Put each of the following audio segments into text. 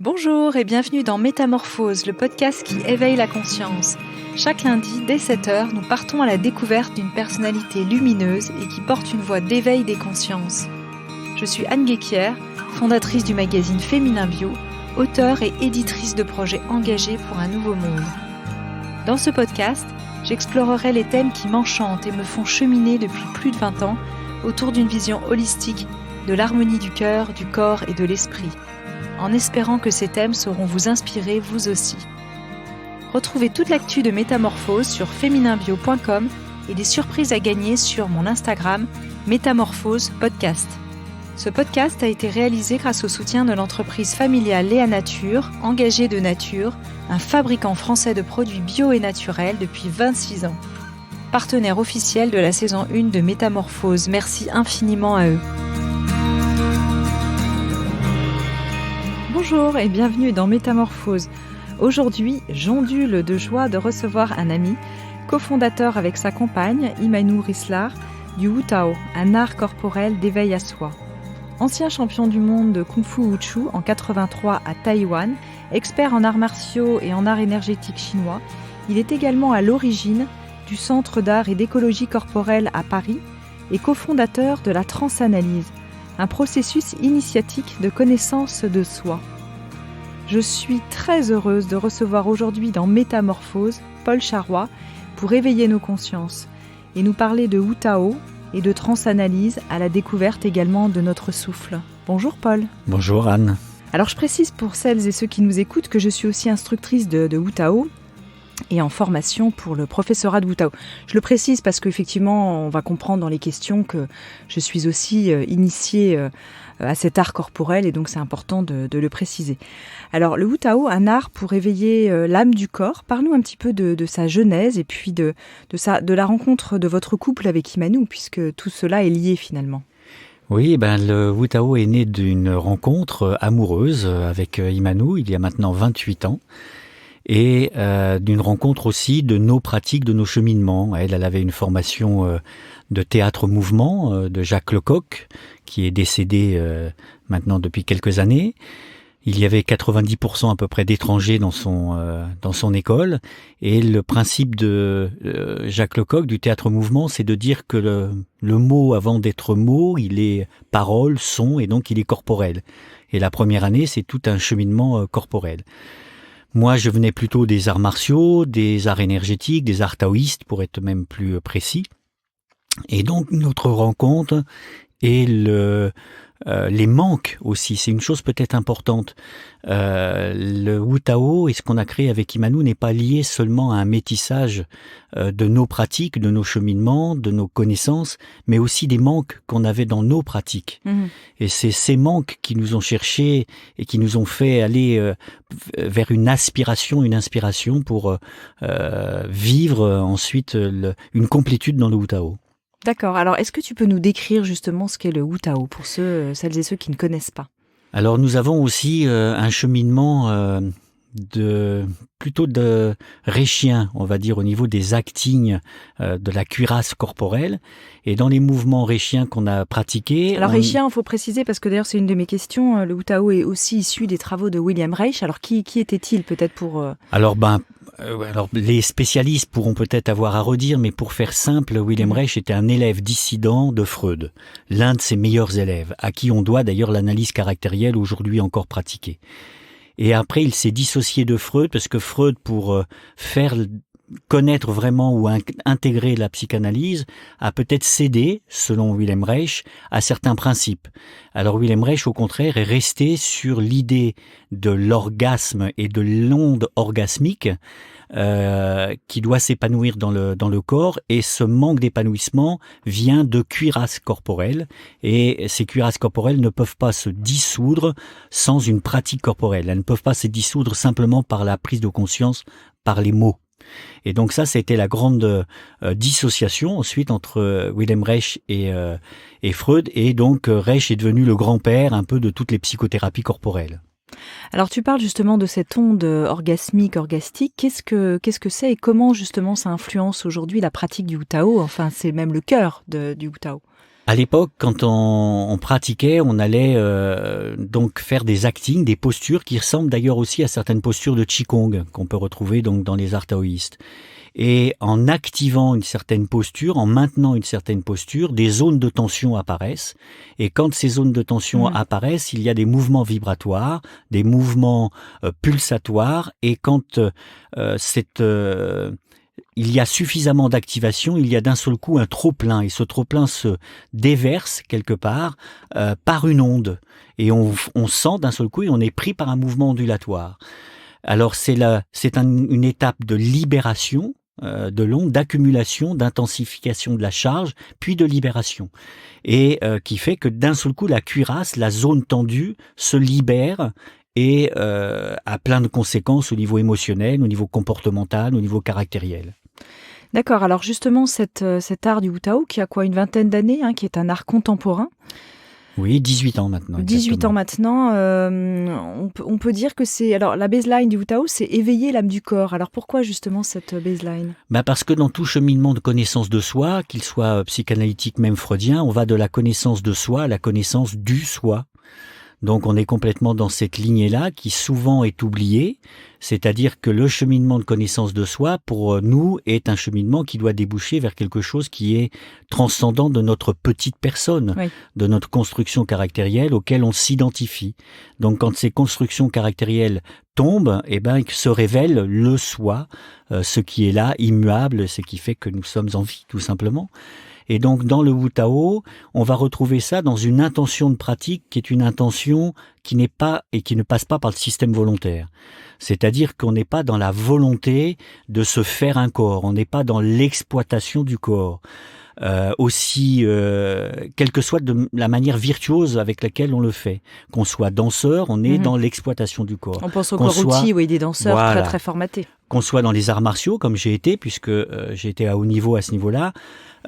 Bonjour et bienvenue dans Métamorphose, le podcast qui éveille la conscience. Chaque lundi, dès 7h, nous partons à la découverte d'une personnalité lumineuse et qui porte une voix d'éveil des consciences. Je suis Anne Guéquière, fondatrice du magazine Féminin Bio, auteure et éditrice de projets engagés pour un nouveau monde. Dans ce podcast, j'explorerai les thèmes qui m'enchantent et me font cheminer depuis plus de 20 ans autour d'une vision holistique de l'harmonie du cœur, du corps et de l'esprit, en espérant que ces thèmes sauront vous inspirer vous aussi. Retrouvez toute l'actu de Métamorphose sur fémininbio.com et des surprises à gagner sur mon Instagram Métamorphose Podcast. Ce podcast a été réalisé grâce au soutien de l'entreprise familiale Léa Nature, engagée de nature, un fabricant français de produits bio et naturels depuis 26 ans. Partenaire officiel de la saison 1 de Métamorphose, merci infiniment à eux. Bonjour et bienvenue dans Métamorphose. Aujourd'hui, j'ondule de joie de recevoir un ami, cofondateur avec sa compagne, Imanou Rislar, du Wu Tao, un art corporel d'éveil à soi. Ancien champion du monde de Kung Fu Wushu en 83 à Taïwan, expert en arts martiaux et en art énergétique chinois, il est également à l'origine du Centre d'art et d'écologie corporelle à Paris et cofondateur de la transanalyse, un processus initiatique de connaissance de soi. Je suis très heureuse de recevoir aujourd'hui dans Métamorphose Paul Charrois pour éveiller nos consciences et nous parler de Wu Tao et de transanalyse à la découverte également de notre souffle. Bonjour Paul. Bonjour Anne. Alors je précise pour celles et ceux qui nous écoutent que je suis aussi instructrice de Wu Tao et en formation pour le professorat de Wu Tao. Je le précise parce qu'effectivement, on va comprendre dans les questions que je suis aussi initiée à cet art corporel et donc c'est important de le préciser. Alors le Wu Tao, un art pour éveiller l'âme du corps. Parle-nous un petit peu de sa genèse et puis de la rencontre de votre couple avec Imanou, puisque tout cela est lié finalement. Oui, le Wu Tao est né d'une rencontre amoureuse avec Imanou il y a maintenant 28 ans. Et d'une rencontre aussi de nos pratiques, de nos cheminements. Elle avait une formation de théâtre-mouvement de Jacques Lecoq, qui est décédé maintenant depuis quelques années. Il y avait 90% à peu près d'étrangers dans son école. Et le principe de Jacques Lecoq, du théâtre-mouvement, c'est de dire que le mot, avant d'être mot, il est parole, son, et donc il est corporel. Et la première année, c'est tout un cheminement corporel. Moi, je venais plutôt des arts martiaux, des arts énergétiques, des arts taoïstes, pour être même plus précis. Et donc, notre rencontre et les manques aussi, c'est une chose peut-être importante. Le Wu Tao et ce qu'on a créé avec Imanou n'est pas lié seulement à un métissage de nos pratiques, de nos cheminements, de nos connaissances, mais aussi des manques qu'on avait dans nos pratiques. Et c'est ces manques qui nous ont cherchés et qui nous ont fait aller vers une inspiration pour vivre ensuite une complétude dans le Wu Tao. D'accord. Alors, est-ce que tu peux nous décrire justement ce qu'est le Wu Tao pour celles et ceux qui ne connaissent pas ? Alors, nous avons aussi un cheminement plutôt de réchien, on va dire, au niveau des actings de la cuirasse corporelle. Et dans les mouvements réchiens qu'on a pratiqués... Alors, réchien, il faut préciser, parce que d'ailleurs, c'est une de mes questions. Le Wu Tao est aussi issu des travaux de William Reich. Alors, qui était-il peut-être pour... Alors, les spécialistes pourront peut-être avoir à redire, mais pour faire simple, William Reich était un élève dissident de Freud, l'un de ses meilleurs élèves, à qui on doit d'ailleurs l'analyse caractérielle aujourd'hui encore pratiquée. Et après, il s'est dissocié de Freud, parce que Freud, pour faire connaître vraiment ou intégrer la psychanalyse, a peut-être cédé, selon Wilhelm Reich, à certains principes. Alors Wilhelm Reich, au contraire, est resté sur l'idée de l'orgasme et de l'onde orgasmique qui doit s'épanouir dans le corps, et ce manque d'épanouissement vient de cuirasses corporelles, et ces cuirasses corporelles ne peuvent pas se dissoudre sans une pratique corporelle. Elles ne peuvent pas se dissoudre simplement par la prise de conscience, par les mots. Et donc ça, c'était la grande dissociation ensuite entre Wilhelm Reich et Freud, et donc Reich est devenu le grand-père un peu de toutes les psychothérapies corporelles. Alors tu parles justement de cette onde orgastique. Qu'est-ce que c'est et comment justement ça influence aujourd'hui la pratique du Wu Tao ? Enfin, c'est même le cœur du Wu Tao. À l'époque, quand on pratiquait, on allait donc faire des actings, des postures qui ressemblent d'ailleurs aussi à certaines postures de Qigong qu'on peut retrouver donc dans les arts taoïstes. Et en activant une certaine posture, en maintenant une certaine posture, des zones de tension apparaissent. Et quand ces zones de tension apparaissent, il y a des mouvements vibratoires, des mouvements pulsatoires. Et quand il y a suffisamment d'activation, il y a d'un seul coup un trop-plein. Et ce trop-plein se déverse quelque part par une onde. Et on sent d'un seul coup et on est pris par un mouvement ondulatoire. Alors c'est une étape de libération de l'onde, d'accumulation, d'intensification de la charge, puis de libération. Et qui fait que d'un seul coup, la cuirasse, la zone tendue, se libère et a plein de conséquences au niveau émotionnel, au niveau comportemental, au niveau caractériel. D'accord, alors justement, cet art du Wu Tao, qui a quoi, une vingtaine d'années, qui est un art contemporain. Oui, 18 ans maintenant. 18 ans maintenant, on peut dire que c'est... Alors, la baseline du Wu Tao, c'est éveiller l'âme du corps. Alors, pourquoi justement cette baseline ? Parce que dans tout cheminement de connaissance de soi, qu'il soit psychanalytique, même freudien, on va de la connaissance de soi à la connaissance du soi. Donc on est complètement dans cette lignée-là qui souvent est oubliée, c'est-à-dire que le cheminement de connaissance de soi, pour nous, est un cheminement qui doit déboucher vers quelque chose qui est transcendant de notre petite personne, oui, de notre construction caractérielle auquel on s'identifie. Donc quand ces constructions caractérielles tombent, se révèle le soi, ce qui est là, immuable, ce qui fait que nous sommes en vie, tout simplement. Et donc, dans le Wu Tao, on va retrouver ça dans une intention de pratique qui est une intention qui n'est pas et qui ne passe pas par le système volontaire. C'est-à-dire qu'on n'est pas dans la volonté de se faire un corps, on n'est pas dans l'exploitation du corps. Quelle que soit de la manière virtuose avec laquelle on le fait. Qu'on soit danseur, on est dans l'exploitation du corps. On pense au corps outil, oui, des danseurs très très formatés. Qu'on soit dans les arts martiaux, comme j'ai été, puisque j'ai été à haut niveau à ce niveau-là,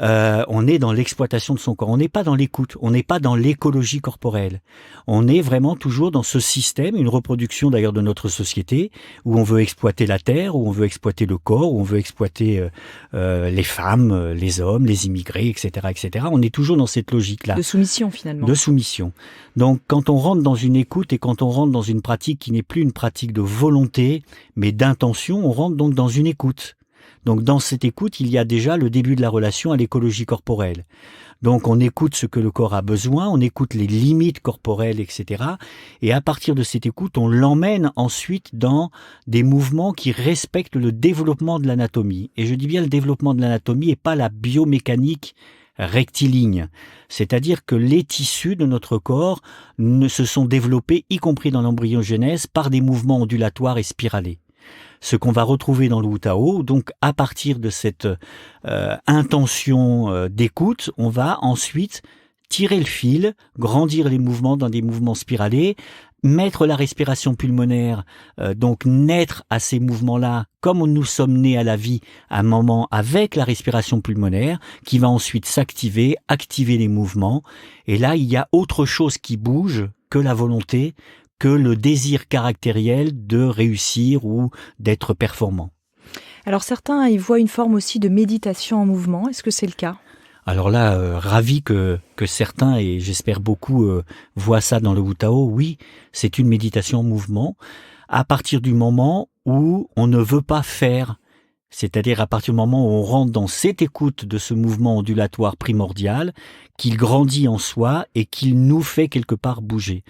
on est dans l'exploitation de son corps. On n'est pas dans l'écoute, on n'est pas dans l'écologie corporelle. On est vraiment toujours dans ce système, une reproduction d'ailleurs de notre société, où on veut exploiter la terre, où on veut exploiter le corps, où on veut exploiter les femmes, les hommes, les immigrés, etc., etc. On est toujours dans cette logique-là. De soumission, finalement. De soumission. Donc, quand on rentre dans une écoute et quand on rentre dans une pratique qui n'est plus une pratique de volonté, mais d'intention, on rentre donc dans une écoute. Donc dans cette écoute, il y a déjà le début de la relation à l'écologie corporelle. Donc on écoute ce que le corps a besoin, on écoute les limites corporelles, etc. Et à partir de cette écoute, on l'emmène ensuite dans des mouvements qui respectent le développement de l'anatomie. Et je dis bien le développement de l'anatomie et pas la biomécanique rectiligne. C'est-à-dire que les tissus de notre corps se sont développés, y compris dans l'embryogenèse, par des mouvements ondulatoires et spiralés. Ce qu'on va retrouver dans le Wu Tao, donc à partir de cette intention d'écoute, on va ensuite tirer le fil, grandir les mouvements dans des mouvements spiralés, mettre la respiration pulmonaire, donc naître à ces mouvements-là, comme nous sommes nés à la vie, à un moment avec la respiration pulmonaire, qui va ensuite s'activer, activer les mouvements. Et là, il y a autre chose qui bouge que la volonté, que le désir caractériel de réussir ou d'être performant. Alors certains y voient une forme aussi de méditation en mouvement. Est-ce que c'est le cas ? Alors là, ravi que certains, et j'espère beaucoup, voient ça dans le Wu Tao. Oui, c'est une méditation en mouvement, à partir du moment où on ne veut pas faire. C'est-à-dire à partir du moment où on rentre dans cette écoute de ce mouvement ondulatoire primordial, qu'il grandit en soi et qu'il nous fait quelque part bouger.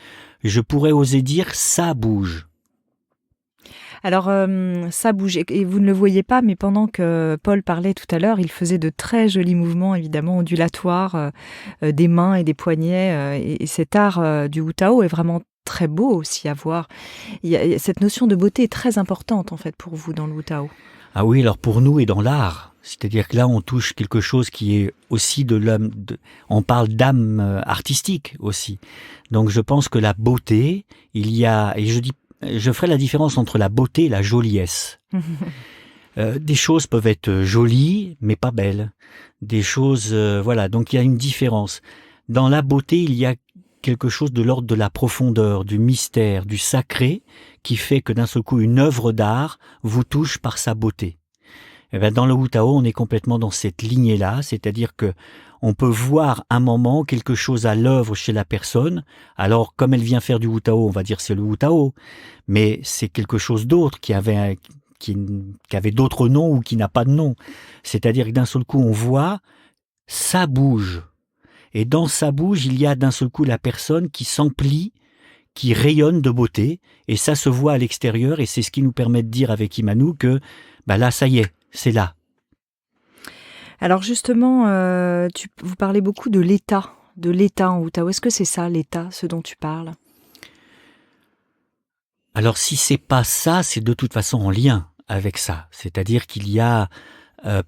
Je pourrais oser dire ça bouge. Alors, ça bouge. Et vous ne le voyez pas, mais pendant que Paul parlait tout à l'heure, il faisait de très jolis mouvements, évidemment, ondulatoires, des mains et des poignets. Et cet art du Wu Tao est vraiment très beau aussi à voir. Cette notion de beauté est très importante, en fait, pour vous, dans le Wu Tao. Ah oui, alors pour nous et dans l'art, c'est-à-dire que là on touche quelque chose qui est aussi de l'âme, on parle d'âme artistique aussi. Donc je pense que la beauté, il y a, et je ferai la différence entre la beauté et la joliesse. Des choses peuvent être jolies mais pas belles. Des choses, voilà, donc il y a une différence. Dans la beauté, il y a quelque chose de l'ordre de la profondeur, du mystère, du sacré, qui fait que d'un seul coup, une œuvre d'art vous touche par sa beauté. Eh ben, dans le Wu Tao, on est complètement dans cette lignée-là, c'est-à-dire que on peut voir un moment quelque chose à l'œuvre chez la personne. Alors, comme elle vient faire du Wu Tao, on va dire c'est le Wu Tao, mais c'est quelque chose d'autre qui avait d'autres noms ou qui n'a pas de nom. C'est-à-dire que d'un seul coup, on voit, ça bouge. Et dans ça bouge, il y a d'un seul coup la personne qui s'emplit, qui rayonne de beauté, et ça se voit à l'extérieur, et c'est ce qui nous permet de dire avec Imanu que là, ça y est, c'est là. Alors justement, vous parlez beaucoup de l'état en Wu Tao. Est-ce que c'est ça l'état, ce dont tu parles? Alors si c'est pas ça, c'est de toute façon en lien avec ça. C'est-à-dire qu'il y a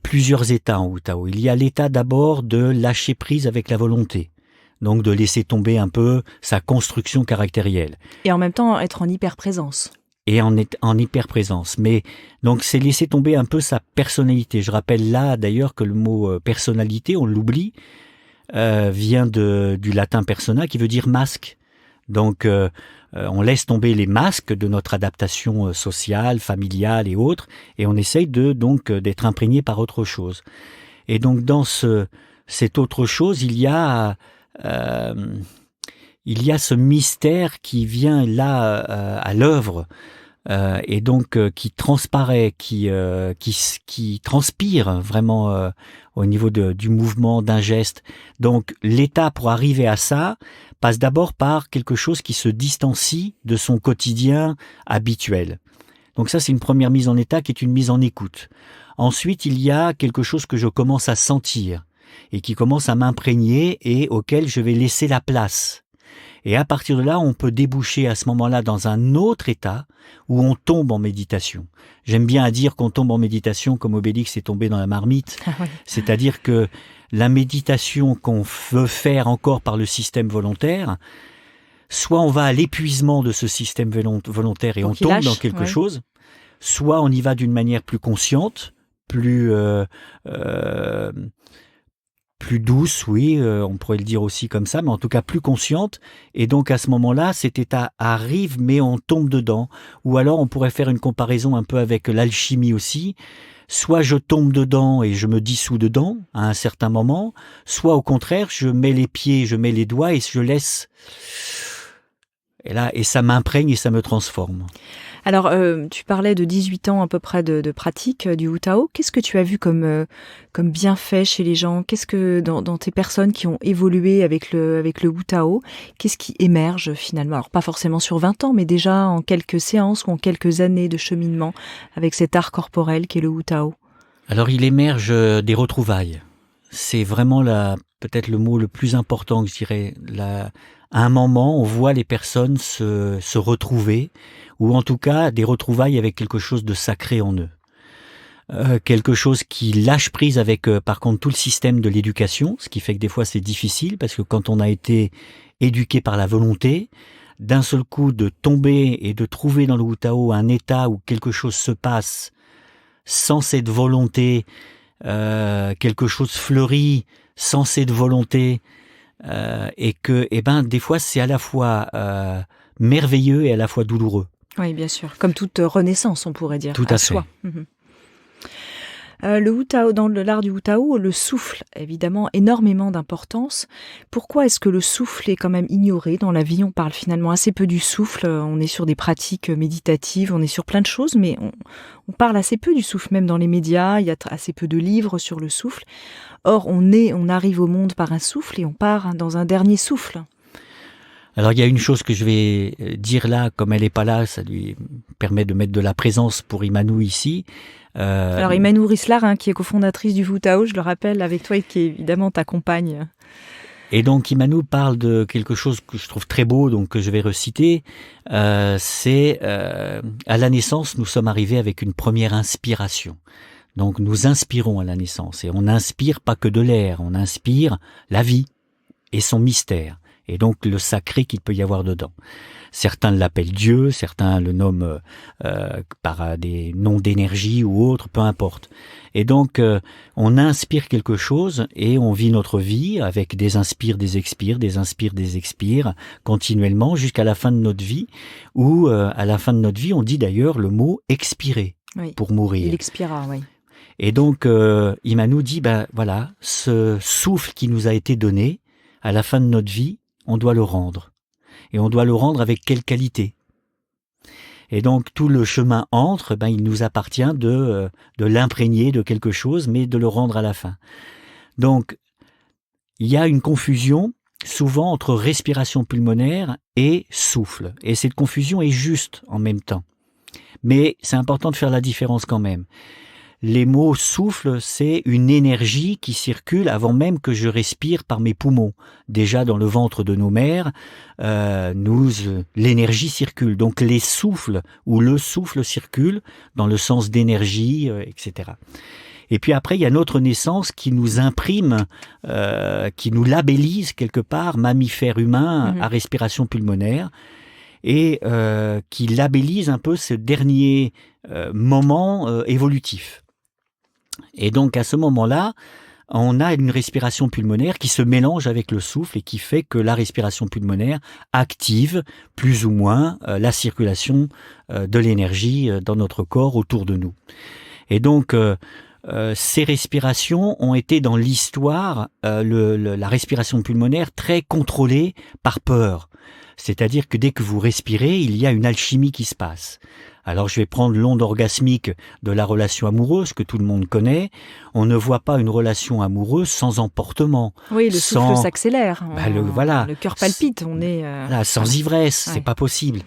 plusieurs états en Wu Tao. Il y a l'état d'abord de lâcher prise avec la volonté. Donc de laisser tomber un peu sa construction caractérielle. Et en même temps être en hyper-présence. Et en hyper-présence. Mais donc c'est laisser tomber un peu sa personnalité. Je rappelle là d'ailleurs que le mot personnalité, on l'oublie, vient du latin persona qui veut dire masque. Donc on laisse tomber les masques de notre adaptation sociale, familiale et autres, et on essaye d'être imprégné par autre chose. Et donc dans cette autre chose, il y a ce mystère qui vient là à l'œuvre et donc qui transparaît, qui transpire vraiment au niveau du mouvement, d'un geste. Donc l'état pour arriver à ça passe d'abord par quelque chose qui se distancie de son quotidien habituel. Donc ça, c'est une première mise en état qui est une mise en écoute. Ensuite, il y a quelque chose que je commence à sentir et qui commence à m'imprégner et auquel je vais laisser la place. Et à partir de là, on peut déboucher à ce moment-là dans un autre état où on tombe en méditation. J'aime bien à dire qu'on tombe en méditation comme Obélix est tombé dans la marmite. Ah oui. C'est-à-dire que la méditation qu'on veut faire encore par le système volontaire, soit on va à l'épuisement de ce système volontaire et on tombe dans quelque chose, soit on y va d'une manière plus consciente, plus douce, oui, on pourrait le dire aussi comme ça, mais en tout cas plus consciente. Et donc à ce moment-là, cet état arrive, mais on tombe dedans. Ou alors on pourrait faire une comparaison un peu avec l'alchimie aussi. Soit je tombe dedans et je me dissous dedans à un certain moment, soit au contraire, je mets les pieds, je mets les doigts et je laisse. Et ça m'imprègne et ça me transforme. Alors, tu parlais de 18 ans à peu près de pratique du Wu Tao. Qu'est-ce que tu as vu comme bienfait chez les gens? Qu'est-ce que dans tes personnes qui ont évolué avec le Wu Tao, qu'est-ce qui émerge finalement? Alors pas forcément sur 20 ans, mais déjà en quelques séances ou en quelques années de cheminement avec cet art corporel qu'est le Wu Tao. Alors il émerge des retrouvailles. C'est vraiment peut-être le mot le plus important que je dirais. À un moment, on voit les personnes se retrouver, ou en tout cas des retrouvailles avec quelque chose de sacré en eux. Quelque chose qui lâche prise avec, par contre, tout le système de l'éducation, ce qui fait que des fois c'est difficile, parce que quand on a été éduqué par la volonté, d'un seul coup de tomber et de trouver dans le Wu Tao un état où quelque chose se passe sans cette volonté, quelque chose fleurit sans cette volonté, et que, des fois c'est à la fois merveilleux et à la fois douloureux. Oui, bien sûr. Comme toute renaissance, on pourrait dire. Tout à fait. Soi. Le Wu Tao, dans l'art du Wu Tao, le souffle, évidemment, énormément d'importance. Pourquoi est-ce que le souffle est quand même ignoré dans la vie? On parle finalement assez peu du souffle. On est sur des pratiques méditatives, on est sur plein de choses, mais on parle assez peu du souffle, même dans les médias. Il y a assez peu de livres sur le souffle. Or, on arrive au monde par un souffle et on part dans un dernier souffle. Alors il y a une chose que je vais dire là, comme elle n'est pas là, ça lui permet de mettre de la présence pour Imanu ici. Alors Imanu Rislar, qui est cofondatrice du Wu Tao, je le rappelle, avec toi et qui évidemment t'accompagne. Et donc Imanu parle de quelque chose que je trouve très beau, donc que je vais reciter. C'est à la naissance, nous sommes arrivés avec une première inspiration. Donc nous inspirons à la naissance et on n'inspire pas que de l'air, on inspire la vie et son mystère. Et donc le sacré qu'il peut y avoir dedans. Certains l'appellent Dieu, certains le nomment par des noms d'énergie ou autres, peu importe. Et donc on inspire quelque chose et on vit notre vie avec des inspires, des expires, des inspires, des expires, continuellement jusqu'à la fin de notre vie, où à la fin de notre vie on dit d'ailleurs le mot expirer, oui, pour mourir. Il expira, oui. Et donc, Imanu dit, voilà, ce souffle qui nous a été donné, à la fin de notre vie, on doit le rendre. Et on doit le rendre avec quelle qualité ? Et donc, tout le chemin entre, il nous appartient de l'imprégner de quelque chose, mais de le rendre à la fin. Donc, il y a une confusion, souvent, entre respiration pulmonaire et souffle. Et cette confusion est juste en même temps. Mais c'est important de faire la différence quand même. Les mots souffle, c'est une énergie qui circule avant même que je respire par mes poumons. Déjà dans le ventre de nos mères, l'énergie circule. Donc les souffles ou le souffle circule dans le sens d'énergie, etc. Et puis après, il y a notre naissance qui nous imprime, qui nous labellise quelque part, mammifère humain à respiration pulmonaire, et qui labellise un peu ce dernier moment évolutif. Et donc à ce moment-là, on a une respiration pulmonaire qui se mélange avec le souffle et qui fait que la respiration pulmonaire active plus ou moins la circulation de l'énergie dans notre corps autour de nous. Et donc ces respirations ont été dans l'histoire, la respiration pulmonaire très contrôlée par peur. C'est-à-dire que dès que vous respirez, il y a une alchimie qui se passe. Alors je vais prendre l'onde orgasmique de la relation amoureuse que tout le monde connaît. On ne voit pas une relation amoureuse sans emportement. Oui, le souffle s'accélère. Le cœur palpite. Sans ivresse, c'est pas possible.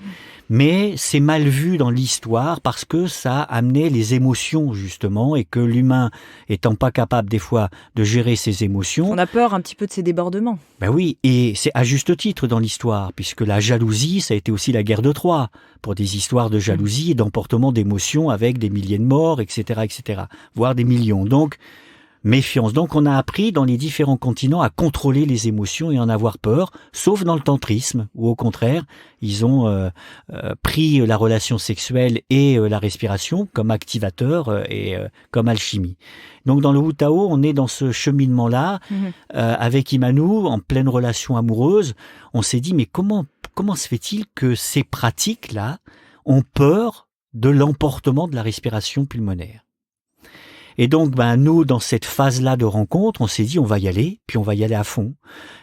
Mais c'est mal vu dans l'histoire parce que ça amenait les émotions justement et que l'humain étant pas capable des fois de gérer ses émotions. On a peur un petit peu de ces débordements. Oui, et c'est à juste titre dans l'histoire puisque la jalousie, ça a été aussi la guerre de Troie pour des histoires de jalousie et d'emportement d'émotions avec des milliers de morts, etc., voire des millions. Donc, méfiance. Donc on a appris dans les différents continents à contrôler les émotions et en avoir peur, sauf dans le tantrisme, où au contraire, ils ont pris la relation sexuelle et la respiration comme activateur et comme alchimie. Donc dans le Wu Tao, on est dans ce cheminement-là, avec Imanu, en pleine relation amoureuse. On s'est dit, mais comment se fait-il que ces pratiques-là ont peur de l'emportement de la respiration pulmonaire ? Et donc, nous, dans cette phase-là de rencontre, on s'est dit, on va y aller, puis on va y aller à fond.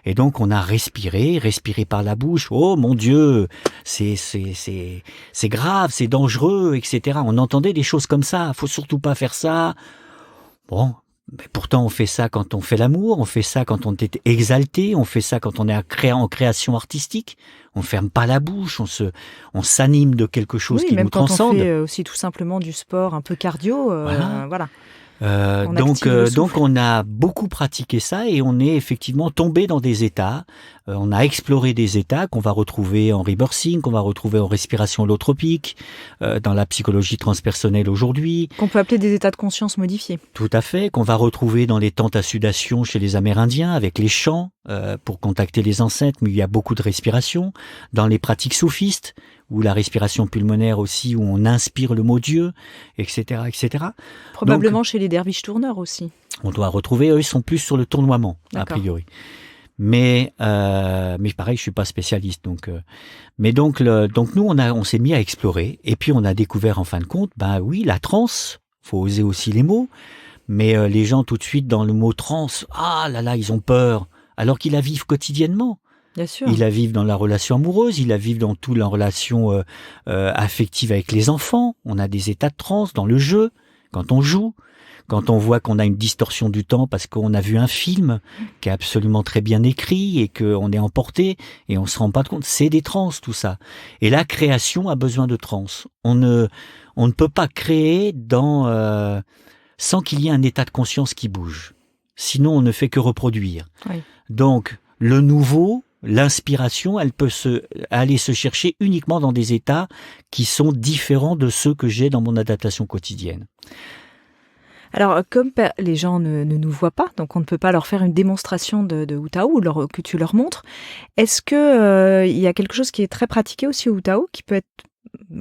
Et donc, on a respiré par la bouche. Oh mon Dieu, c'est grave, c'est dangereux, etc. On entendait des choses comme ça. Faut surtout pas faire ça. Bon, mais pourtant, on fait ça quand on fait l'amour, on fait ça quand on est exalté, on fait ça quand on est en création artistique. On ferme pas la bouche, on s'anime de quelque chose qui nous transcende. Même quand on fait aussi tout simplement du sport un peu cardio, voilà. Donc on a beaucoup pratiqué ça et on est effectivement tombé dans des états. On a exploré des états qu'on va retrouver en rebirthing, qu'on va retrouver en respiration holotropique, dans la psychologie transpersonnelle aujourd'hui. Qu'on peut appeler des états de conscience modifiés. Tout à fait, qu'on va retrouver dans les tentes à sudation chez les Amérindiens avec les chants pour contacter les ancêtres, mais il y a beaucoup de respiration. Dans les pratiques soufistes, ou la respiration pulmonaire aussi, où on inspire le mot Dieu, etc., etc. Probablement donc, chez les derviches tourneurs aussi. On doit retrouver, eux, ils sont plus sur le tournoiement, a priori. Mais pareil, je suis pas spécialiste, donc. Mais donc nous, on s'est mis à explorer, et puis on a découvert en fin de compte, oui, la transe. Faut oser aussi les mots. Mais les gens tout de suite dans le mot transe, ah là, ils ont peur, alors qu'ils la vivent quotidiennement. Bien sûr. Ils la vivent dans la relation amoureuse, ils la vivent dans toute la relation affective avec les enfants. On a des états de transe dans le jeu, quand on joue, quand on voit qu'on a une distorsion du temps parce qu'on a vu un film qui est absolument très bien écrit et qu'on est emporté et on se rend pas compte. C'est des transes, tout ça. Et la création a besoin de transe. On ne peut pas créer sans qu'il y ait un état de conscience qui bouge. Sinon, on ne fait que reproduire. Oui. Donc, le nouveau, l'inspiration, elle peut aller se chercher uniquement dans des états qui sont différents de ceux que j'ai dans mon adaptation quotidienne. Alors, comme les gens ne nous voient pas, donc on ne peut pas leur faire une démonstration de Wu Tao ou que tu leur montres, est-ce que y a quelque chose qui est très pratiqué aussi au Wu Tao, qui peut être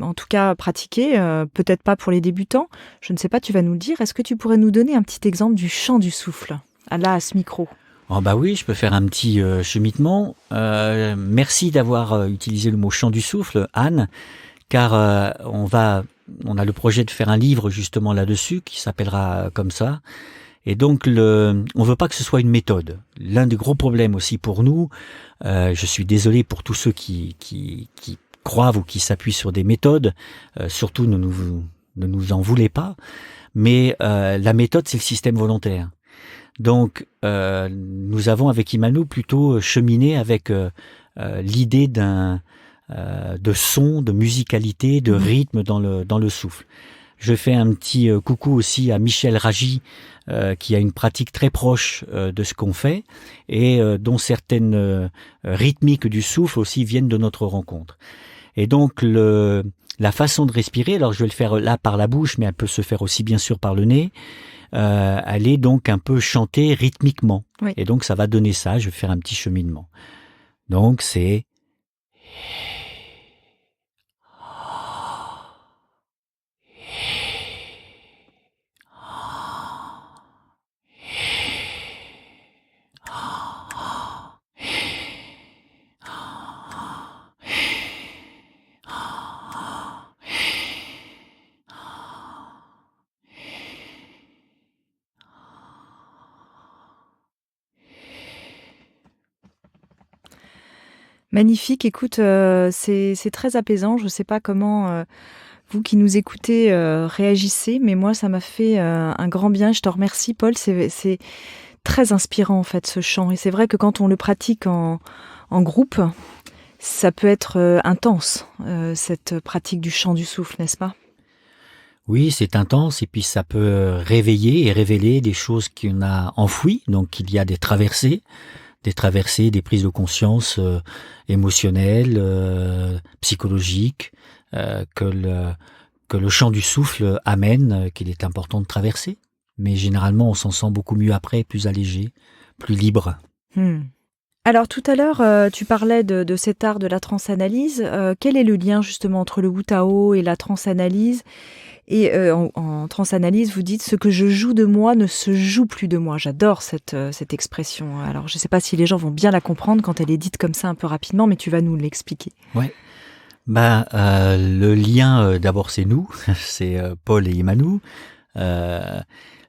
en tout cas pratiqué, peut-être pas pour les débutants, je ne sais pas, tu vas nous le dire. Est-ce que tu pourrais nous donner un petit exemple du chant du souffle, à ce micro ? Oh oui, je peux faire un petit cheminement. Merci d'avoir utilisé le mot chant du souffle, Anne, car on va on a le projet de faire un livre justement là-dessus qui s'appellera comme ça. Et donc, on veut pas que ce soit une méthode. L'un des gros problèmes aussi pour nous, je suis désolé pour tous ceux qui croient ou qui s'appuient sur des méthodes, surtout ne nous en voulez pas, mais la méthode, c'est le système volontaire. Donc, nous avons avec Imanu plutôt cheminé avec l'idée de son, de musicalité, de rythme dans le souffle. Je fais un petit coucou aussi à Michel Ragy, qui a une pratique très proche de ce qu'on fait et dont certaines rythmiques du souffle aussi viennent de notre rencontre. Et donc la façon de respirer, alors je vais le faire là par la bouche, mais elle peut se faire aussi bien sûr par le nez. Elle est donc un peu chantée rythmiquement. Oui. Et donc ça va donner ça, je vais faire un petit cheminement. Donc c'est... Magnifique, écoute, c'est très apaisant. Je ne sais pas comment vous qui nous écoutez réagissez, mais moi ça m'a fait un grand bien. Je te remercie Paul, c'est très inspirant en fait ce chant. Et c'est vrai que quand on le pratique en groupe, ça peut être intense, cette pratique du chant du souffle, n'est-ce pas ? Oui, c'est intense et puis ça peut réveiller et révéler des choses qu'on a enfouies. Donc il y a des traversées, des prises de conscience émotionnelles, psychologiques, que le chant du souffle amène, qu'il est important de traverser. Mais généralement, on s'en sent beaucoup mieux après, plus allégé, plus libre. Alors tout à l'heure, tu parlais de cet art de la transanalyse. Quel est le lien justement entre le Wu Tao et la transanalyse ? Et en transanalyse, vous dites « ce que je joue de moi ne se joue plus de moi ». J'adore cette expression. Alors, je ne sais pas si les gens vont bien la comprendre quand elle est dite comme ça un peu rapidement, mais tu vas nous l'expliquer. Ouais. Le lien, d'abord, c'est nous, c'est Paul et Imanu. Le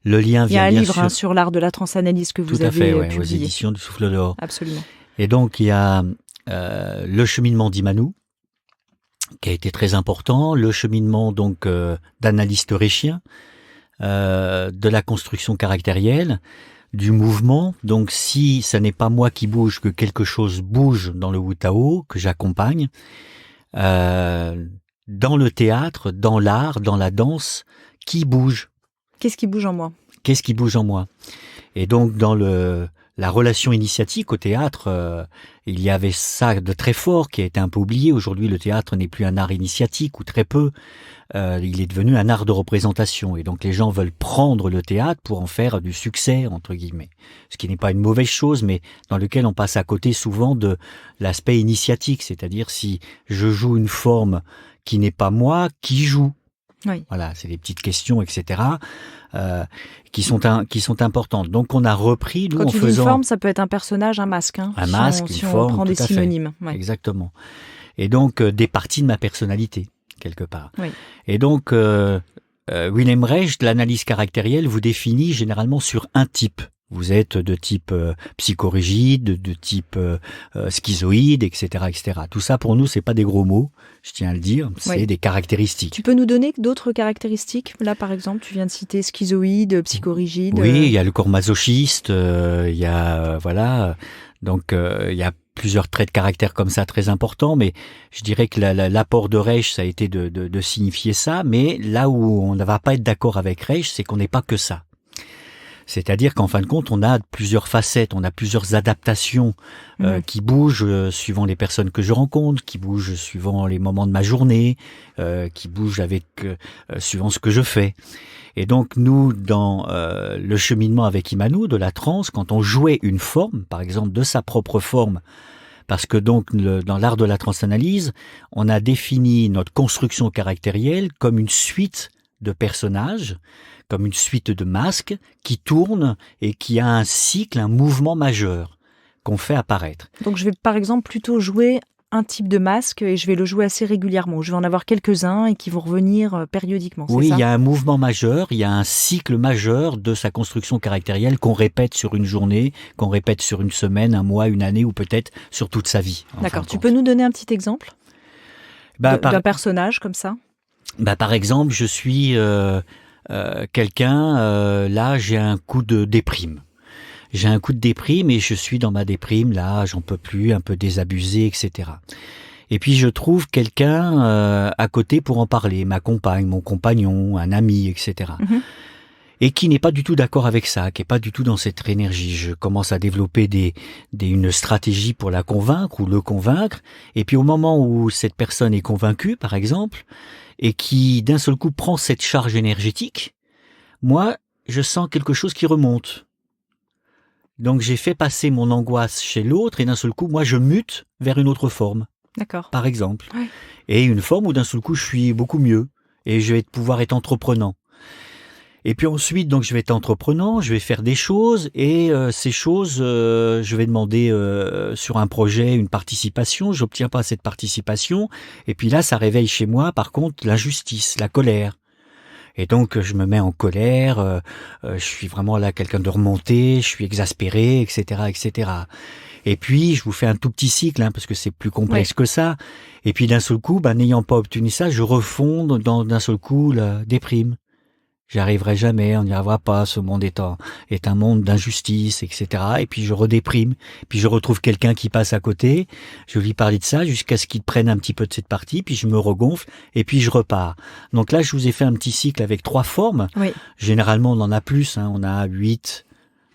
lien vient bien sûr... Il y a un livre sur l'art de la transanalyse que vous avez publié. Aux éditions du Souffle d'Or. Absolument. Et donc, il y a le cheminement d'Imanu, qui a été très important, le cheminement donc d'analyste réchien, de la construction caractérielle, du mouvement. Donc si ça n'est pas moi qui bouge, que quelque chose bouge dans le Wu Tao, que j'accompagne, dans le théâtre, dans l'art, dans la danse, qui bouge ? Qu'est-ce qui bouge en moi ? Qu'est-ce qui bouge en moi ? Et donc dans la relation initiatique au théâtre, il y avait ça de très fort qui a été un peu oublié. Aujourd'hui, le théâtre n'est plus un art initiatique ou très peu. Il est devenu un art de représentation. Et donc les gens veulent prendre le théâtre pour en faire du succès, entre guillemets. Ce qui n'est pas une mauvaise chose, mais dans lequel on passe à côté souvent de l'aspect initiatique. C'est-à-dire si je joue une forme qui n'est pas moi, qui joue ? Oui. Voilà, c'est des petites questions, etc., qui sont importantes. Donc, on a repris, nous, quand en tu faisant... dis une forme, ça peut être un personnage, un masque. Un masque, une forme, on prend des tout à fait. synonymes. Ouais. Exactement. Et donc, des parties de ma personnalité, quelque part. Oui. Et donc, Wilhelm Reich, l'analyse caractérielle, vous définit généralement sur un type. Vous êtes de type psychorigide, de type schizoïde, etc., etc. Tout ça, pour nous, c'est pas des gros mots, je tiens à le dire, c'est des caractéristiques. Tu peux nous donner d'autres caractéristiques ? Là, par exemple, tu viens de citer schizoïde, psychorigide. Oui, il y a le corps masochiste, il y a voilà, donc il y a plusieurs traits de caractère comme ça très importants, mais je dirais que l'apport de Reich, ça a été de signifier ça, mais là où on ne va pas être d'accord avec Reich, c'est qu'on n'est pas que ça. C'est-à-dire qu'en fin de compte, on a plusieurs facettes, on a plusieurs adaptations qui bougent suivant les personnes que je rencontre, qui bougent suivant les moments de ma journée, qui bougent suivant ce que je fais. Et donc nous, dans le cheminement avec Imanu, de la transe, quand on jouait une forme, par exemple de sa propre forme, parce que donc dans l'art de la transanalyse, on a défini notre construction caractérielle comme une suite de personnages, comme une suite de masques qui tournent et qui a un cycle, un mouvement majeur qu'on fait apparaître. Donc je vais par exemple plutôt jouer un type de masque et je vais le jouer assez régulièrement. Je vais en avoir quelques-uns et qui vont revenir périodiquement, c'est Oui, ça? il y a un mouvement majeur, il y a un cycle majeur de sa construction caractérielle qu'on répète sur une journée, qu'on répète sur une semaine, un mois, une année ou peut-être sur toute sa vie. D'accord. Tu peux nous donner un petit exemple d'un personnage comme ça? Par exemple, je suis quelqu'un, là j'ai un coup de déprime. J'ai un coup de déprime et je suis dans ma déprime, là j'en peux plus, un peu désabusé, etc. Et puis je trouve quelqu'un à côté pour en parler, ma compagne, mon compagnon, un ami, etc. Et qui n'est pas du tout d'accord avec ça, qui n'est pas du tout dans cette énergie. Je commence à développer une stratégie pour la convaincre ou le convaincre. Et puis au moment où cette personne est convaincue, par exemple, et qui d'un seul coup prend cette charge énergétique, moi, je sens quelque chose qui remonte. Donc j'ai fait passer mon angoisse chez l'autre et d'un seul coup, moi, je mute vers une autre forme. D'accord. Par exemple. Ouais. Et une forme où d'un seul coup, je suis beaucoup mieux et je vais pouvoir être entreprenant. Et puis ensuite, donc, je vais être entreprenant, je vais faire des choses et ces choses, je vais demander sur un projet une participation. J'obtiens pas cette participation et puis là, ça réveille chez moi, par contre, l'injustice, la colère. Et donc, je me mets en colère. Je suis vraiment là quelqu'un de remonté, je suis exaspéré, etc., etc. Et puis, je vous fais un tout petit cycle, parce que c'est plus complexe que ça. Et puis, d'un seul coup, n'ayant pas obtenu ça, je refonde d'un seul coup la déprime. J'y arriverai jamais, on n'y arrivera pas, ce monde est un monde d'injustice, etc. Et puis je redéprime, puis je retrouve quelqu'un qui passe à côté, je lui parle de ça jusqu'à ce qu'il prenne un petit peu de cette partie, puis je me regonfle, et puis je repars. Donc là, je vous ai fait un petit cycle avec 3 formes. Oui. Généralement, on en a plus, on a 8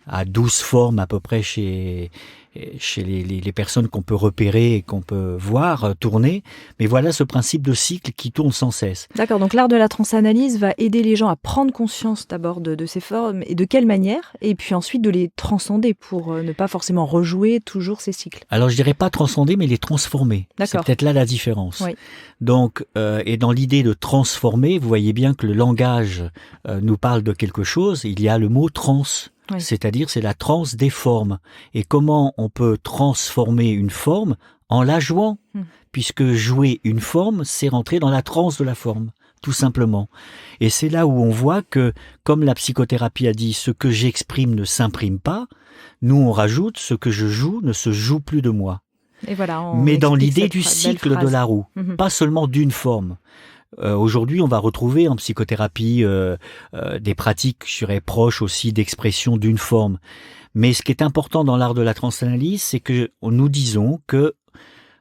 à 12 formes à peu près chez les personnes qu'on peut repérer et qu'on peut voir tourner. Mais voilà ce principe de cycle qui tourne sans cesse. D'accord, donc l'art de la transanalyse va aider les gens à prendre conscience d'abord de ces formes et de quelle manière, et puis ensuite de les transcender pour ne pas forcément rejouer toujours ces cycles. Alors je dirais pas transcender, mais les transformer. D'accord. C'est peut-être là la différence. Oui. Donc, et dans l'idée de transformer, vous voyez bien que le langage nous parle de quelque chose. Il y a le mot trans. Oui. C'est-à-dire c'est la transe des formes. Et comment on peut transformer une forme en la jouant, puisque jouer une forme, c'est rentrer dans la transe de la forme, tout simplement. Et c'est là où on voit que, comme la psychothérapie a dit, ce que j'exprime ne s'imprime pas, nous on rajoute, ce que je joue ne se joue plus de moi. Et voilà, mais dans l'idée du cycle de la roue, pas seulement d'une forme. Aujourd'hui, on va retrouver en psychothérapie des pratiques, je dirais, proches aussi d'expression d'une forme. Mais ce qui est important dans l'art de la transanalyse, c'est que nous disons que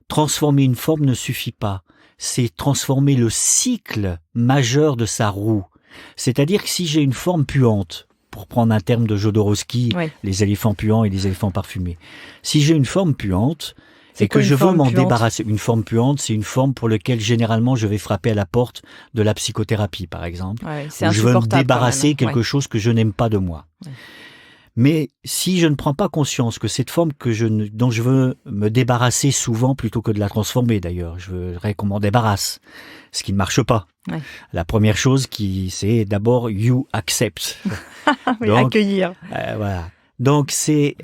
transformer une forme ne suffit pas. C'est transformer le cycle majeur de sa roue. C'est-à-dire que si j'ai une forme puante, pour prendre un terme de Jodorowsky, les éléphants puants et les éléphants parfumés, si j'ai une forme puante, et que je veux m'en débarrasser. Une forme puante, c'est une forme pour laquelle généralement je vais frapper à la porte de la psychothérapie, par exemple. Où je veux me débarrasser quelque chose que je n'aime pas de moi. Mais si je ne prends pas conscience que cette forme dont je veux me débarrasser souvent, plutôt que de la transformer d'ailleurs, je voudrais qu'on m'en débarrasse, ce qui ne marche pas. La première chose c'est d'abord you accept. Donc, accueillir. Voilà. Donc c'est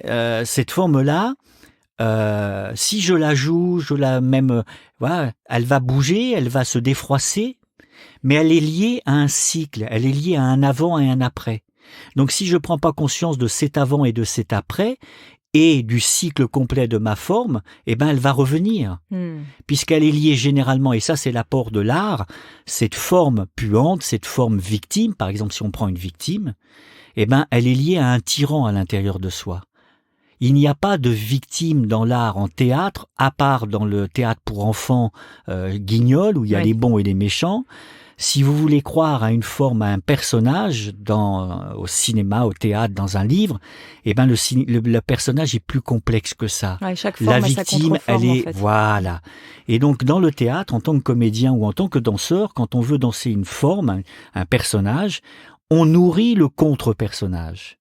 cette forme-là. Si je la joue, elle va bouger, elle va se défroisser, mais elle est liée à un cycle, elle est liée à un avant et un après. Donc si je prends pas conscience de cet avant et de cet après, et du cycle complet de ma forme, elle va revenir. Puisqu'elle est liée généralement, et ça c'est l'apport de l'art, cette forme puante, cette forme victime, par exemple si on prend une victime, elle est liée à un tyran à l'intérieur de soi. Il n'y a pas de victime dans l'art en théâtre, à part dans le théâtre pour enfants Guignol, où il y a les bons et les méchants. Si vous voulez croire à une forme, à un personnage, au cinéma, au théâtre, dans un livre, le personnage est plus complexe que ça. Chaque forme la victime, elle est... en fait. Voilà. Et donc, dans le théâtre, en tant que comédien ou en tant que danseur, quand on veut danser une forme, un personnage, on nourrit le contre-personnage.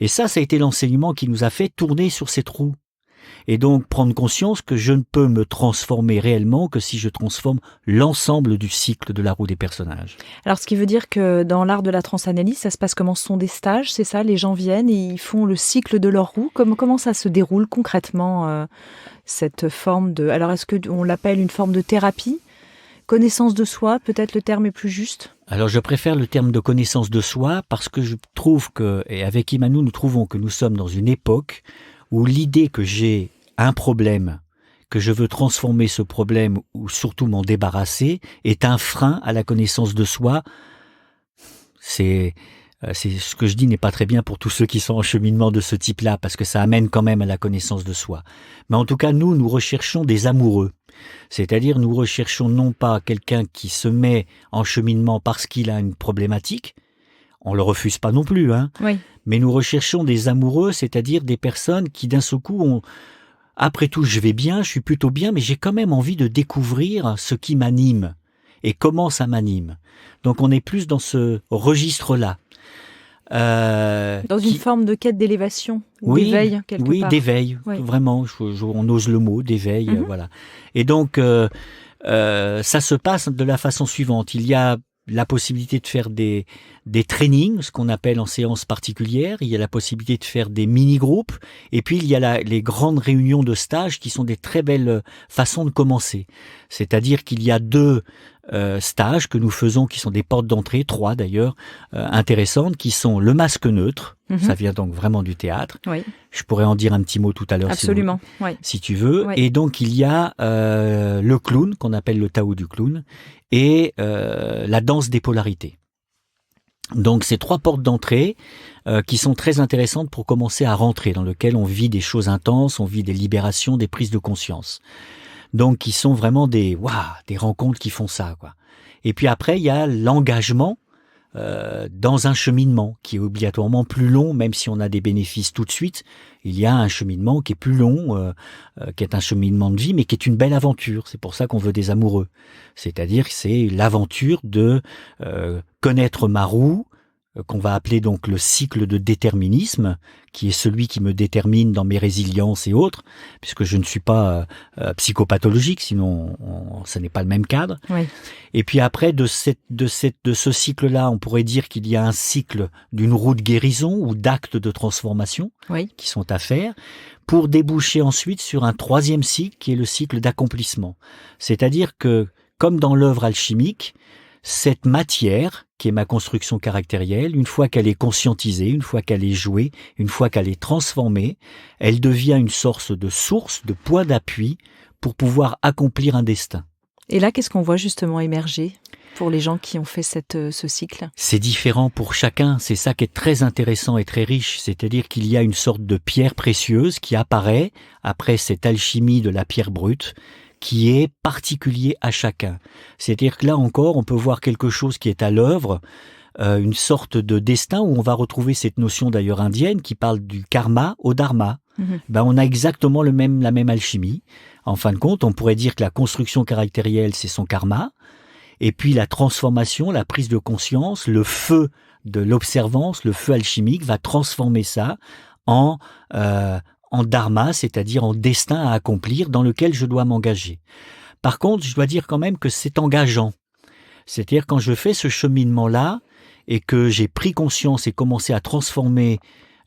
Et ça a été l'enseignement qui nous a fait tourner sur cette roue. Et donc prendre conscience que je ne peux me transformer réellement que si je transforme l'ensemble du cycle de la roue des personnages. Alors, ce qui veut dire que dans l'art de la transanalyse, ça se passe comment? Ce sont des stages, c'est ça? Les gens viennent et ils font le cycle de leur roue. Comment ça se déroule concrètement, cette forme de... Alors, est-ce qu'on l'appelle une forme de thérapie? Connaissance de soi, peut-être le terme est plus juste? Alors je préfère le terme de connaissance de soi parce que je trouve que, et avec Immanou, nous trouvons que nous sommes dans une époque où l'idée que j'ai un problème, que je veux transformer ce problème ou surtout m'en débarrasser, est un frein à la connaissance de soi. C'est ce que je dis n'est pas très bien pour tous ceux qui sont en cheminement de ce type-là, parce que ça amène quand même à la connaissance de soi. Mais en tout cas, nous recherchons des amoureux. C'est-à-dire, nous recherchons non pas quelqu'un qui se met en cheminement parce qu'il a une problématique, on le refuse pas non plus, hein. Oui. Mais nous recherchons des amoureux, c'est-à-dire des personnes qui d'un seul coup ont, après tout, je vais bien, je suis plutôt bien, mais j'ai quand même envie de découvrir ce qui m'anime et comment ça m'anime. Donc on est plus dans ce registre-là. Dans une forme de quête d'élévation, ou d'éveil, quelque part. Oui, d'éveil, Oui. vraiment, on ose le mot, d'éveil, voilà. Et donc, ça se passe de la façon suivante. Il y a la possibilité de faire des trainings, ce qu'on appelle en séance particulière. Il y a la possibilité de faire des mini-groupes. Et puis, il y a les grandes réunions de stage qui sont des très belles façons de commencer. C'est-à-dire qu'il y a 2 stages que nous faisons, qui sont des portes d'entrée, 3 d'ailleurs, intéressantes, qui sont le masque neutre. Ça vient donc vraiment du théâtre. Oui. Je pourrais en dire un petit mot tout à l'heure. Absolument. Si tu veux. Oui. Et donc, il y a le clown, qu'on appelle le Tao du clown, et la danse des polarités. Donc, ces 3 portes d'entrée qui sont très intéressantes pour commencer à rentrer, dans lesquelles on vit des choses intenses, on vit des libérations, des prises de conscience. Donc, qui sont vraiment des rencontres qui font ça, quoi. Et puis après, il y a l'engagement dans un cheminement qui est obligatoirement plus long, même si on a des bénéfices tout de suite. Il y a un cheminement qui est plus long, qui est un cheminement de vie, mais qui est une belle aventure. C'est pour ça qu'on veut des amoureux. C'est-à-dire que c'est l'aventure de connaître ma roue, qu'on va appeler donc le cycle de déterminisme, qui est celui qui me détermine dans mes résiliences et autres, puisque je ne suis pas psychopathologique, sinon ça n'est pas le même cadre. Oui. Et puis après, de ce cycle-là, on pourrait dire qu'il y a un cycle d'une roue de guérison ou d'actes de transformation qui sont à faire, pour déboucher ensuite sur un 3e cycle, qui est le cycle d'accomplissement. C'est-à-dire que, comme dans l'œuvre alchimique, cette matière, qui est ma construction caractérielle, une fois qu'elle est conscientisée, une fois qu'elle est jouée, une fois qu'elle est transformée, elle devient une sorte de source, de point d'appui pour pouvoir accomplir un destin. Et là, qu'est-ce qu'on voit justement émerger pour les gens qui ont fait ce cycle? C'est différent pour chacun, c'est ça qui est très intéressant et très riche, c'est-à-dire qu'il y a une sorte de pierre précieuse qui apparaît après cette alchimie de la pierre brute, qui est particulier à chacun. C'est-à-dire que là encore, on peut voir quelque chose qui est à l'œuvre, une sorte de destin où on va retrouver cette notion d'ailleurs indienne qui parle du karma au dharma. On a exactement la même alchimie. En fin de compte, on pourrait dire que la construction caractérielle, c'est son karma, et puis la transformation, la prise de conscience, le feu de l'observance, le feu alchimique va transformer ça en dharma, c'est-à-dire en destin à accomplir dans lequel je dois m'engager. Par contre, je dois dire quand même que c'est engageant. C'est-à-dire quand je fais ce cheminement-là et que j'ai pris conscience et commencé à transformer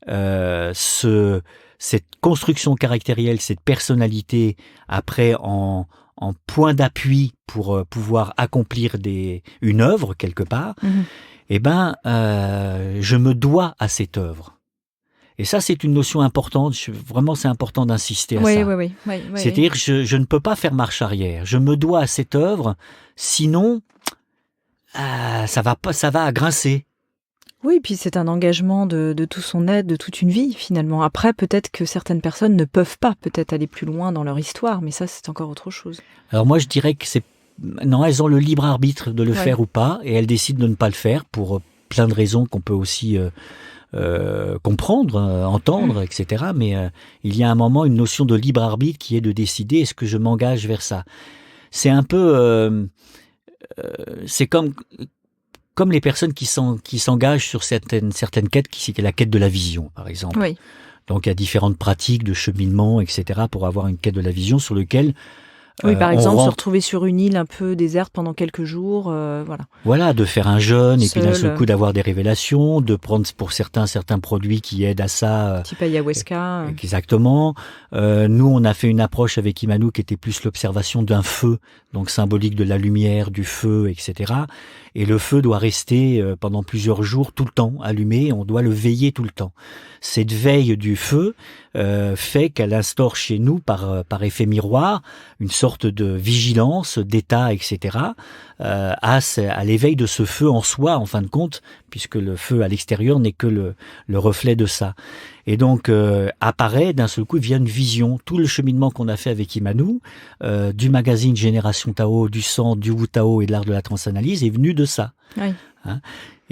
cette construction caractérielle, cette personnalité, après en point d'appui pour pouvoir accomplir une œuvre quelque part, je me dois à cette œuvre. Et ça, c'est une notion importante. Vraiment, c'est important d'insister à ça. Oui. C'est-à-dire que je ne peux pas faire marche arrière. Je me dois à cette œuvre, sinon, ça va grincer. Oui, puis c'est un engagement de tout son être, de toute une vie, finalement. Après, peut-être que certaines personnes ne peuvent pas peut-être aller plus loin dans leur histoire, mais ça, c'est encore autre chose. Alors moi, je dirais que non, elles ont le libre arbitre de le faire ou pas, et elles décident de ne pas le faire pour plein de raisons qu'on peut aussi comprendre, entendre, etc. Mais il y a un moment une notion de libre arbitre qui est de décider est-ce que je m'engage vers ça. C'est un peu, c'est comme les personnes qui s'engagent sur certaines quêtes, qui c'est la quête de la vision, par exemple. Oui. Donc il y a différentes pratiques de cheminement, etc., pour avoir une quête de la vision sur lequel oui, par exemple, se retrouver sur une île un peu déserte pendant quelques jours, voilà. Voilà, de faire un jeûne et puis d'un seul coup d'avoir des révélations, de prendre pour certains produits qui aident à ça. Type ayahuasca. Exactement. Nous, on a fait une approche avec Imanu qui était plus l'observation d'un feu, donc symbolique de la lumière, du feu, etc. Et le feu doit rester pendant plusieurs jours tout le temps allumé, on doit le veiller tout le temps. Cette veille du feu fait qu'elle instaure chez nous, par effet miroir, une sorte de vigilance, d'état, etc., à l'éveil de ce feu en soi, en fin de compte, puisque le feu à l'extérieur n'est que le reflet de ça. Et donc apparaît d'un seul coup via une vision. Tout le cheminement qu'on a fait avec Imanu, du magazine Génération Tao, du sang, du Wu Tao et de l'art de la transanalyse est venu de ça. Oui. Hein?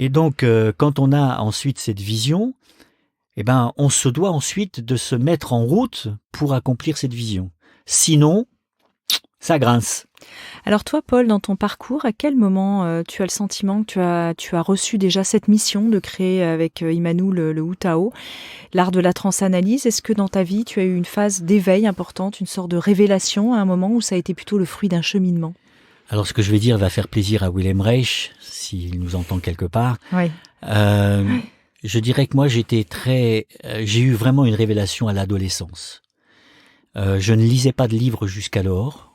Et donc quand on a ensuite cette vision, eh ben on se doit ensuite de se mettre en route pour accomplir cette vision. Sinon, ça grince. Alors toi, Paul, dans ton parcours, à quel moment tu as le sentiment que tu as reçu déjà cette mission de créer avec Imanu le Wu Tao, l'art de la transanalyse? Est-ce que dans ta vie, tu as eu une phase d'éveil importante, une sorte de révélation à un moment où ça a été plutôt le fruit d'un cheminement? Alors ce que je vais dire va faire plaisir à Wilhelm Reich, s'il nous entend quelque part. Oui. Je dirais que moi j'ai eu vraiment une révélation à l'adolescence. Je ne lisais pas de livres jusqu'alors.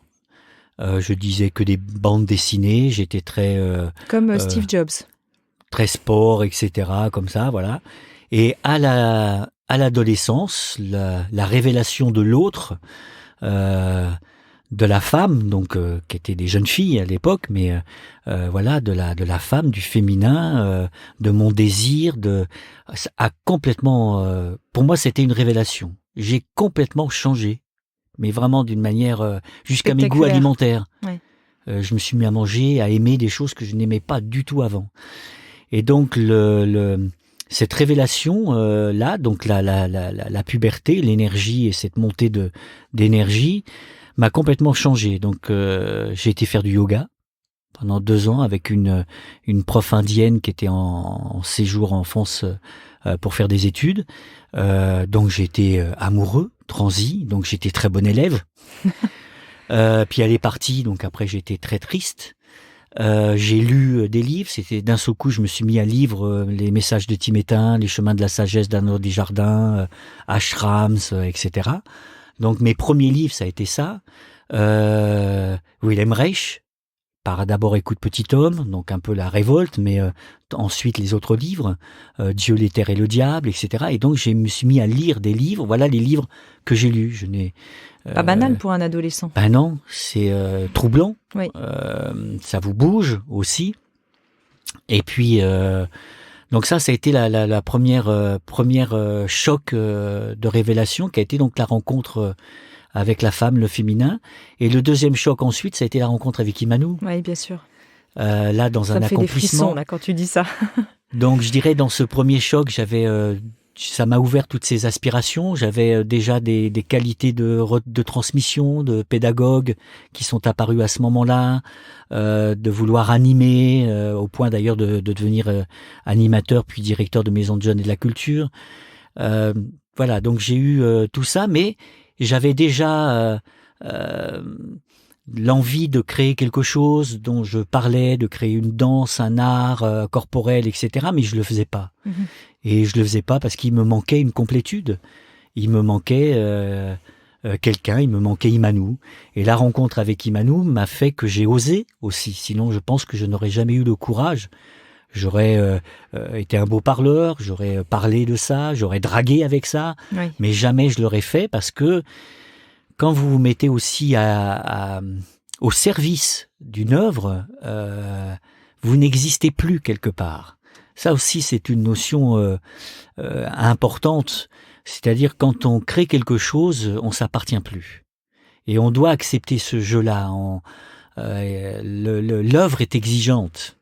Je disais que des bandes dessinées. J'étais très comme Steve Jobs, très sport, etc. Comme ça, voilà. Et à l'adolescence, la révélation de l'autre, de la femme, donc qui étaient des jeunes filles à l'époque, mais voilà, de la femme, du féminin, de mon désir, a complètement, pour moi, c'était une révélation. J'ai complètement changé, mais vraiment d'une manière jusqu'à mes goûts alimentaires. Ouais. Je me suis mis à manger, à aimer des choses que je n'aimais pas du tout avant. Et donc cette révélation là, donc la puberté, l'énergie et cette montée d'énergie m'a complètement changé. Donc j'ai été faire du yoga pendant 2 ans avec une prof indienne qui était en séjour en France pour faire des études. Donc j'étais amoureux, transi, donc j'étais très bon élève. Puis elle est partie, donc après j'étais très triste. J'ai lu des livres, c'était d'un seul coup je me suis mis à lire les messages de Tibétains, les chemins de la sagesse d'Arnaud Desjardins, Ashrams, etc. Donc mes premiers livres, ça a été ça. Wilhelm Reich, par d'abord Écoute petit homme, donc un peu la révolte, mais ensuite les autres livres, Dieu, les terres et le diable, etc. Et donc je me suis mis à lire des livres. Voilà les livres que j'ai lus. Je n'ai pas banal pour un adolescent. Ben non, c'est troublant. Oui. Ça vous bouge aussi. Et puis donc ça a été la première choc de révélation qui a été donc la rencontre avec la femme, le féminin. Et le deuxième choc ensuite, ça a été la rencontre avec Imanu. Oui, bien sûr. Là, dans un accomplissement. Ça me fait des frissons là quand tu dis ça. Donc je dirais dans ce premier choc, ça m'a ouvert toutes ces aspirations. J'avais déjà des qualités de transmission, de pédagogue qui sont apparues à ce moment-là, de vouloir animer, au point d'ailleurs de devenir animateur puis directeur de maison de jeunes et de la culture. Voilà, donc j'ai eu tout ça, mais j'avais déjà l'envie de créer quelque chose dont je parlais, de créer une danse, un art corporel, etc. Mais je le faisais pas. Mmh. Et je le faisais pas parce qu'il me manquait une complétude. Il me manquait quelqu'un, il me manquait Imanu. Et la rencontre avec Imanu m'a fait que j'ai osé aussi. Sinon, je pense que je n'aurais jamais eu le courage. J'aurais été un beau parleur, j'aurais parlé de ça, j'aurais dragué avec ça. Oui. Mais jamais je l'aurais fait parce que quand vous vous mettez aussi au service d'une œuvre, vous n'existez plus quelque part. Ça aussi, c'est une notion importante. C'est-à-dire, quand on crée quelque chose, on s'appartient plus. Et on doit accepter ce jeu-là. L'œuvre est exigeante.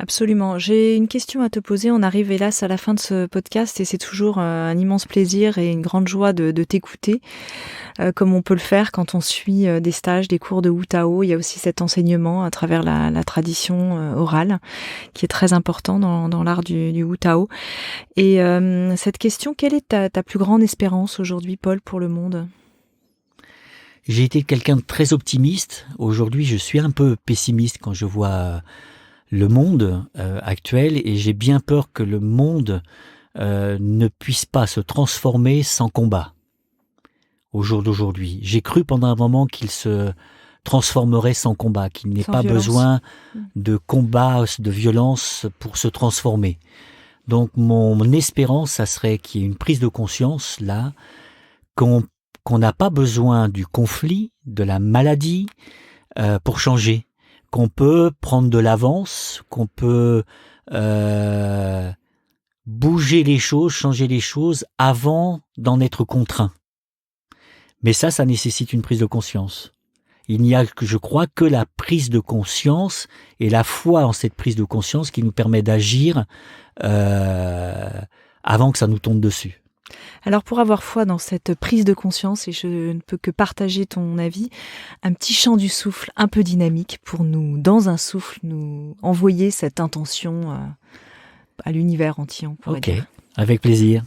Absolument. J'ai une question à te poser. On arrive hélas à la fin de ce podcast et c'est toujours un immense plaisir et une grande joie de t'écouter, comme on peut le faire quand on suit des stages, des cours de Wu Tao. Il y a aussi cet enseignement à travers la tradition orale qui est très important dans l'art du Wu Tao. Et cette question, quelle est ta plus grande espérance aujourd'hui, Paul, pour le monde ? J'ai été quelqu'un de très optimiste. Aujourd'hui, je suis un peu pessimiste quand je vois le monde actuel et j'ai bien peur que le monde ne puisse pas se transformer sans combat au jour d'aujourd'hui. J'ai cru pendant un moment qu'il se transformerait sans combat, qu'il n'ait pas besoin de combat, de violence pour se transformer. Donc mon espérance, ça serait qu'il y ait une prise de conscience là, qu'on n'a pas besoin du conflit, de la maladie pour changer. Qu'on peut prendre de l'avance, qu'on peut bouger les choses, changer les choses avant d'en être contraint. Mais ça nécessite une prise de conscience. Il n'y a, je crois, que la prise de conscience et la foi en cette prise de conscience qui nous permet d'agir avant que ça nous tombe dessus. Alors pour avoir foi dans cette prise de conscience, et je ne peux que partager ton avis, un petit chant du souffle un peu dynamique pour nous, dans un souffle, nous envoyer cette intention à l'univers entier, on pourrait dire. Ok, avec plaisir.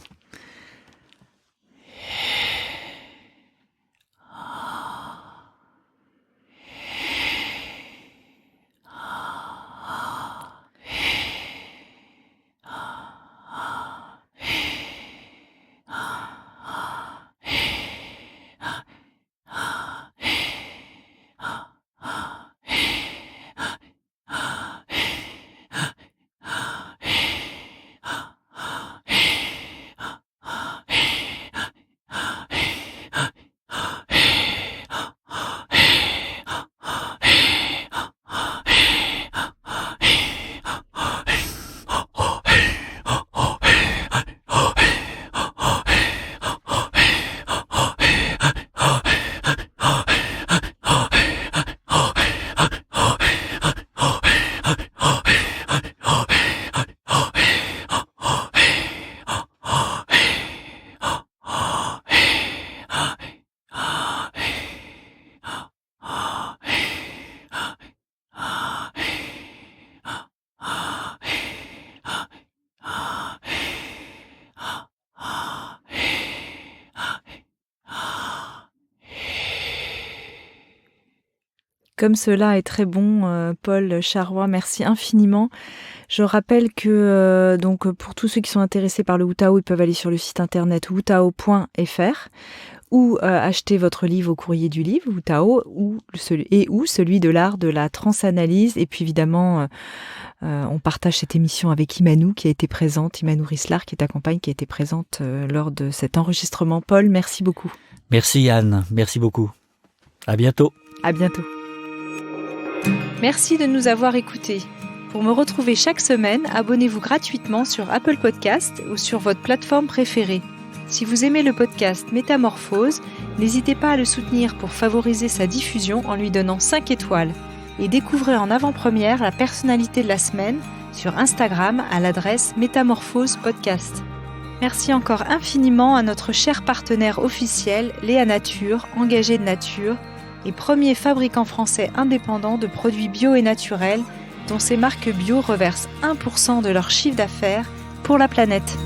Comme cela est très bon, Paul Charrois, merci infiniment. Je rappelle que donc pour tous ceux qui sont intéressés par le Wu Tao, ils peuvent aller sur le site internet wutao.fr ou acheter votre livre au courrier du livre, Wu Tao, ou celui de l'art de la transanalyse. Et puis évidemment, on partage cette émission avec Imanou qui a été présente, Imanou Rislar qui est ta compagne, qui a été présente lors de cet enregistrement. Paul, merci beaucoup. Merci Anne, merci beaucoup. À bientôt. À bientôt. Merci de nous avoir écoutés. Pour me retrouver chaque semaine, abonnez-vous gratuitement sur Apple Podcast ou sur votre plateforme préférée. Si vous aimez le podcast Métamorphose, n'hésitez pas à le soutenir pour favoriser sa diffusion en lui donnant 5 étoiles. Et découvrez en avant-première la personnalité de la semaine sur Instagram à l'adresse Métamorphose Podcast. Merci encore infiniment à notre cher partenaire officiel, Léa Nature, engagé de nature, et premier fabricant français indépendant de produits bio et naturels dont ces marques bio reversent 1% de leur chiffre d'affaires pour la planète.